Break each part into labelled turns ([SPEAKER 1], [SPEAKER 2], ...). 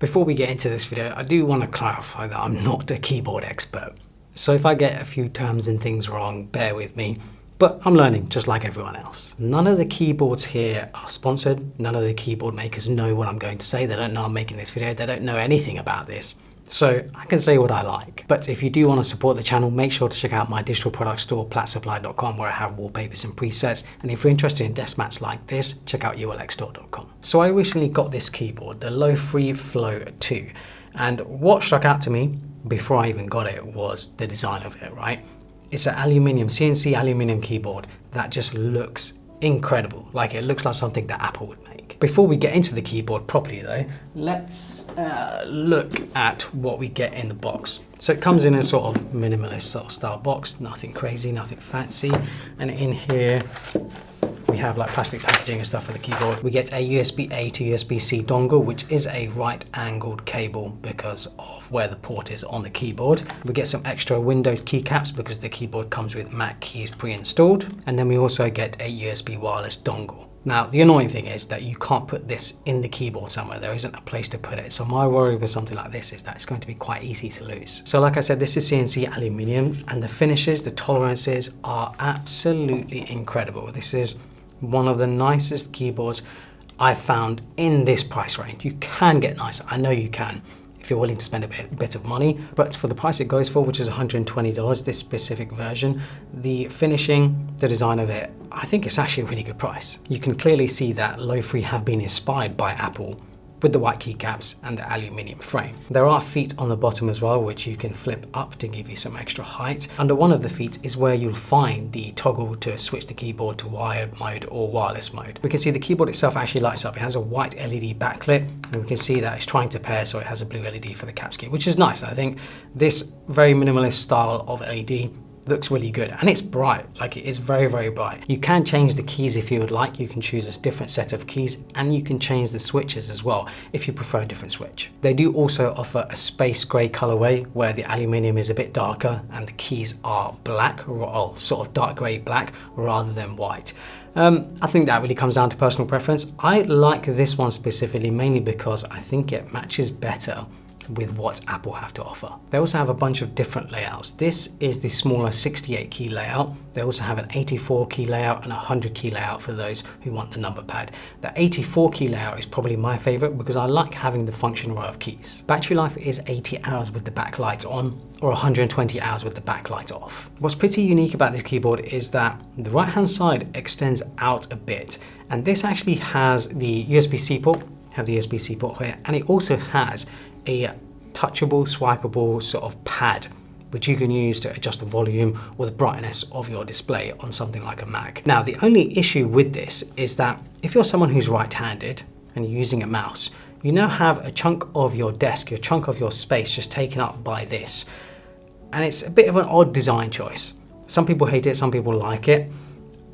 [SPEAKER 1] Before we get into this video, I do want to clarify that I'm not a keyboard expert. So if I get a few terms and things wrong, bear with me. But I'm learning just like everyone else. None of the keyboards here are sponsored. None of the keyboard makers know what I'm going to say. They don't know I'm making this video. They don't know anything about this. So I can say what I like. But if you do want to support the channel, make sure to check out my digital product store, platsupply.com, where I have wallpapers and presets. And if you're interested in desk mats like this, check out ulxstore.com. So I recently got this keyboard, the LoFree Flow 2. And what struck out to me before I even got it was the design of it, right? It's an CNC aluminium keyboard that just looks incredible. Like it looks like something that Apple would make. Before we get into the keyboard properly though, let's look at what we get in the box. So it comes in a sort of minimalist sort of style box, nothing crazy, nothing fancy. And in here, we have like plastic packaging and stuff for the keyboard. We get a USB-A to USB-C dongle, which is a right angled cable because of where the port is on the keyboard. We get some extra Windows keycaps because the keyboard comes with Mac keys pre-installed. And then we also get a USB wireless dongle. Now, the annoying thing is that you can't put this in the keyboard somewhere. There isn't a place to put it. So my worry with something like this is that it's going to be quite easy to lose. So like I said, this is CNC aluminium and the finishes, the tolerances are absolutely incredible. This is one of the nicest keyboards I've found in this price range. You can get nicer, I know you can, if you're willing to spend a bit of money, but for the price it goes for, which is $120, this specific version, the finishing, the design of it, I think it's actually a really good price. You can clearly see that LoFree have been inspired by Apple with the white keycaps and the aluminium frame. There are feet on the bottom as well, which you can flip up to give you some extra height. Under one of the feet is where you'll find the toggle to switch the keyboard to wired mode or wireless mode. We can see the keyboard itself actually lights up. It has a white LED backlit, and we can see that it's trying to pair, so it has a blue LED for the caps key, which is nice. I think this very minimalist style of LED looks really good, and it's bright, like it is very, very bright. You can change the keys if you would like. You can choose a different set of keys, and you can change the switches as well if you prefer a different switch. They do also offer a space gray colorway where the aluminium is a bit darker and the keys are black, or sort of dark gray black rather than white. I think that really comes down to personal preference. I like this one specifically mainly because I think it matches better with what Apple have to offer. They also have a bunch of different layouts. This is the smaller 68 key layout. They also have an 84 key layout and a 100 key layout for those who want the number pad. The 84 key layout is probably my favorite because I like having the function row of keys. Battery life is 80 hours with the backlight on, or 120 hours with the backlight off. What's pretty unique about this keyboard is that the right hand side extends out a bit, and this actually has the USB-C port, have the USB-C port here, and it also has a touchable, swipeable sort of pad, which you can use to adjust the volume or the brightness of your display on something like a Mac. Now, the only issue with this is that if you're someone who's right-handed and you're using a mouse, you now have a chunk of your desk, your chunk of your space just taken up by this. And it's a bit of an odd design choice. Some people hate it, some people like it.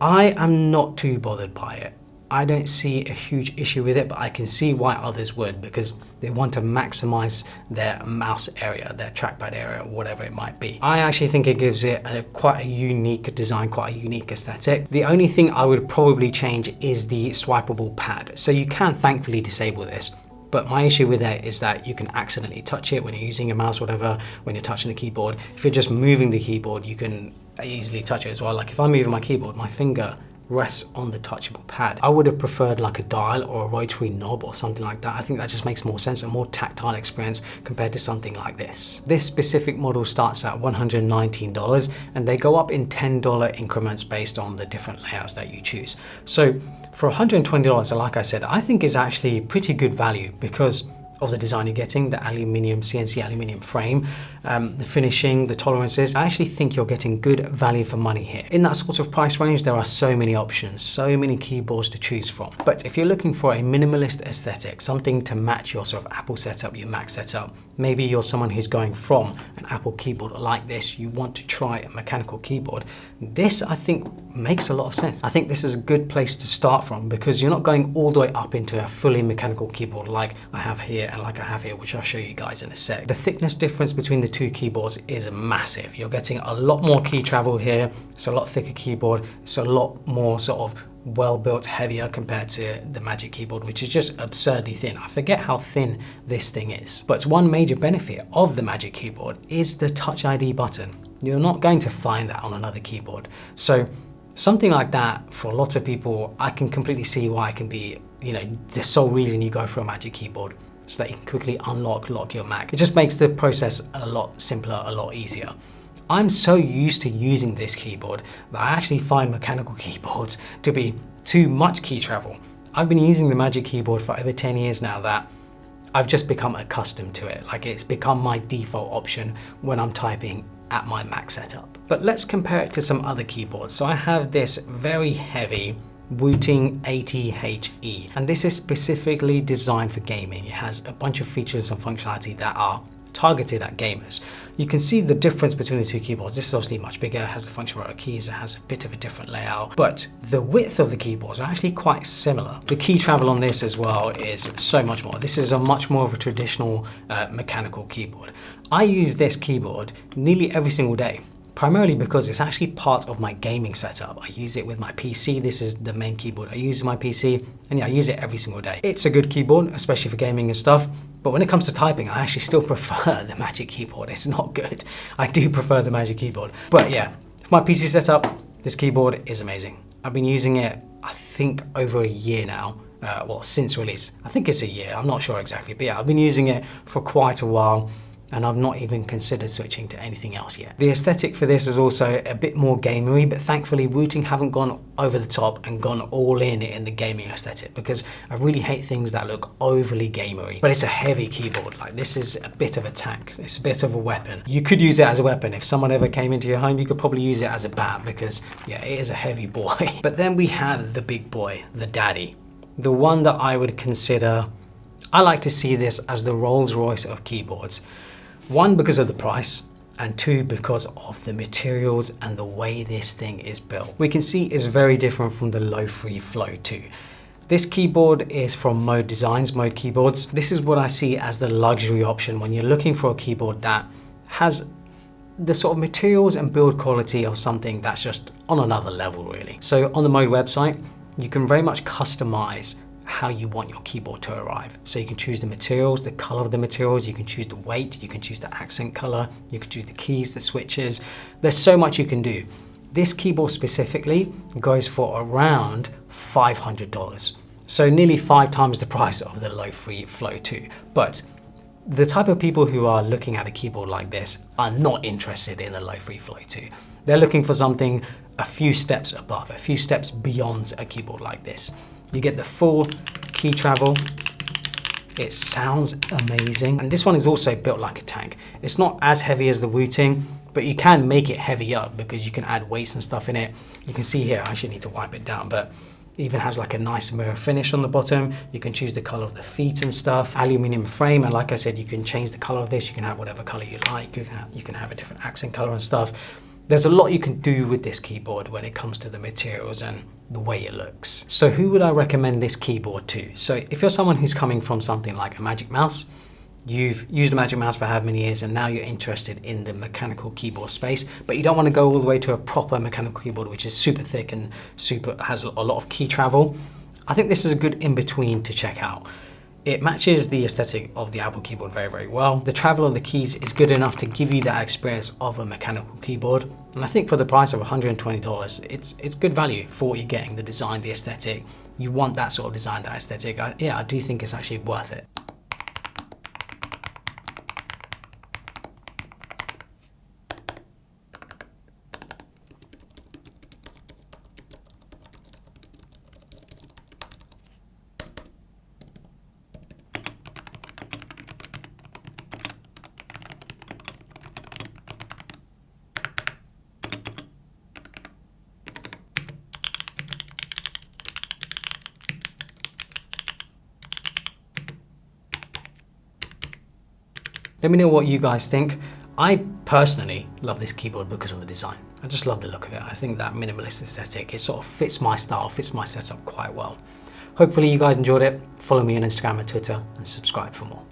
[SPEAKER 1] I am not too bothered by it. I don't see a huge issue with it, but I can see why others would, because they want to maximize their mouse area, their trackpad area, or whatever it might be. I actually think it gives it quite a unique design, quite a unique aesthetic. The only thing I would probably change is the swipeable pad. So you can thankfully disable this. But my issue with it is that you can accidentally touch it when you're using a mouse or whatever, when you're touching the keyboard. If you're just moving the keyboard, you can easily touch it as well. Like if I'm moving my keyboard, my finger rests on the touchable pad. I would have preferred like a dial or a rotary knob or something like that. I think that just makes more sense, a more tactile experience compared to something like this. This specific model starts at $119 and they go up in $10 increments based on the different layouts that you choose. So for $120, like I said, I think is actually pretty good value because of the design you're getting, the aluminium, CNC aluminium frame, the finishing, the tolerances. I actually think you're getting good value for money here. In that sort of price range, there are so many options, so many keyboards to choose from. But if you're looking for a minimalist aesthetic, something to match your sort of Apple setup, your Mac setup, maybe you're someone who's going from an Apple keyboard like this, you want to try a mechanical keyboard, this I think makes a lot of sense. I think this is a good place to start from because you're not going all the way up into a fully mechanical keyboard like I have here and like I have here, which I'll show you guys in a sec. The thickness difference between the two keyboards is massive. You're getting a lot more key travel here. It's a lot thicker keyboard. It's a lot more sort of well built, heavier compared to the Magic Keyboard, which is just absurdly thin. I forget how thin this thing is. But one major benefit of the Magic Keyboard is the Touch ID button. You're not going to find that on another keyboard. So something like that, for a lot of people, I can completely see why it can be, the sole reason you go for a Magic Keyboard, so that you can quickly lock your Mac. It just makes the process a lot simpler, a lot easier. I'm so used to using this keyboard that I actually find mechanical keyboards to be too much key travel. I've been using the Magic Keyboard for over 10 years now that I've just become accustomed to it. Like, it's become my default option when I'm typing at my Mac setup. But let's compare it to some other keyboards. So I have this very heavy Wooting ATHE, and this is specifically designed for gaming. It has a bunch of features and functionality that are targeted at gamers. You can see the difference between the two keyboards. This is obviously much bigger, it has the function rotor keys, it has a bit of a different layout, but the width of the keyboards are actually quite similar. The key travel on this as well is so much more. This is a much more of a traditional mechanical keyboard. I use this keyboard nearly every single day, primarily because it's actually part of my gaming setup. I use it with my PC. This is the main keyboard I use with my PC, and yeah, I use it every single day. It's a good keyboard, especially for gaming and stuff, but when it comes to typing, I actually still prefer the Magic Keyboard. It's not good. I do prefer the Magic Keyboard. But yeah, for my PC setup, this keyboard is amazing. I've been using it, I think, over a year now. Well, since release. I think it's a year, I'm not sure exactly, but yeah, I've been using it for quite a while, and I've not even considered switching to anything else yet. The aesthetic for this is also a bit more gamery, but thankfully Wooting haven't gone over the top and gone all in the gaming aesthetic, because I really hate things that look overly gamery. But it's a heavy keyboard. Like, this is a bit of a tank. It's a bit of a weapon. You could use it as a weapon. If someone ever came into your home, you could probably use it as a bat, because yeah, it is a heavy boy. But then we have the big boy, the daddy. The one that I would consider, I like to see this as the Rolls-Royce of keyboards. One, because of the price, and two, because of the materials and the way this thing is built. We can see it's very different from the LoFree Flow 2. This keyboard is from Mode Designs, Mode Keyboards. This is what I see as the luxury option when you're looking for a keyboard that has the sort of materials and build quality of something that's just on another level, really. So on the Mode website, you can very much customize how you want your keyboard to arrive. So you can choose the materials, the color of the materials, you can choose the weight, you can choose the accent color, you can choose the keys, the switches. There's so much you can do. This keyboard specifically goes for around $500. So nearly 5 times the price of the LoFree Flow 2. But the type of people who are looking at a keyboard like this are not interested in the LoFree Flow 2. They're looking for something a few steps above, a few steps beyond a keyboard like this. You get the full key travel. It sounds amazing. And this one is also built like a tank. It's not as heavy as the Wooting, but you can make it heavier because you can add weights and stuff in it. You can see here, I actually need to wipe it down, but it even has like a nice mirror finish on the bottom. You can choose the color of the feet and stuff. Aluminum frame, and like I said, you can change the color of this. You can have whatever color you like. You can have a different accent color and stuff. There's a lot you can do with this keyboard when it comes to the materials and the way it looks. So who would I recommend this keyboard to? So if you're someone who's coming from something like a Magic Mouse, you've used a Magic Mouse for how many years, and now you're interested in the mechanical keyboard space, but you don't want to go all the way to a proper mechanical keyboard, which is super thick and has a lot of key travel, I think this is a good in-between to check out. It matches the aesthetic of the Apple keyboard very, very well. The travel of the keys is good enough to give you that experience of a mechanical keyboard. And I think for the price of $120, it's good value for what you're getting, the design, the aesthetic. You want that sort of design, that aesthetic. I do think it's actually worth it. Let me know what you guys think. I personally love this keyboard because of the design. I just love the look of it. I think that minimalist aesthetic, it sort of fits my style, fits my setup quite well. Hopefully you guys enjoyed it. Follow me on Instagram and Twitter and subscribe for more.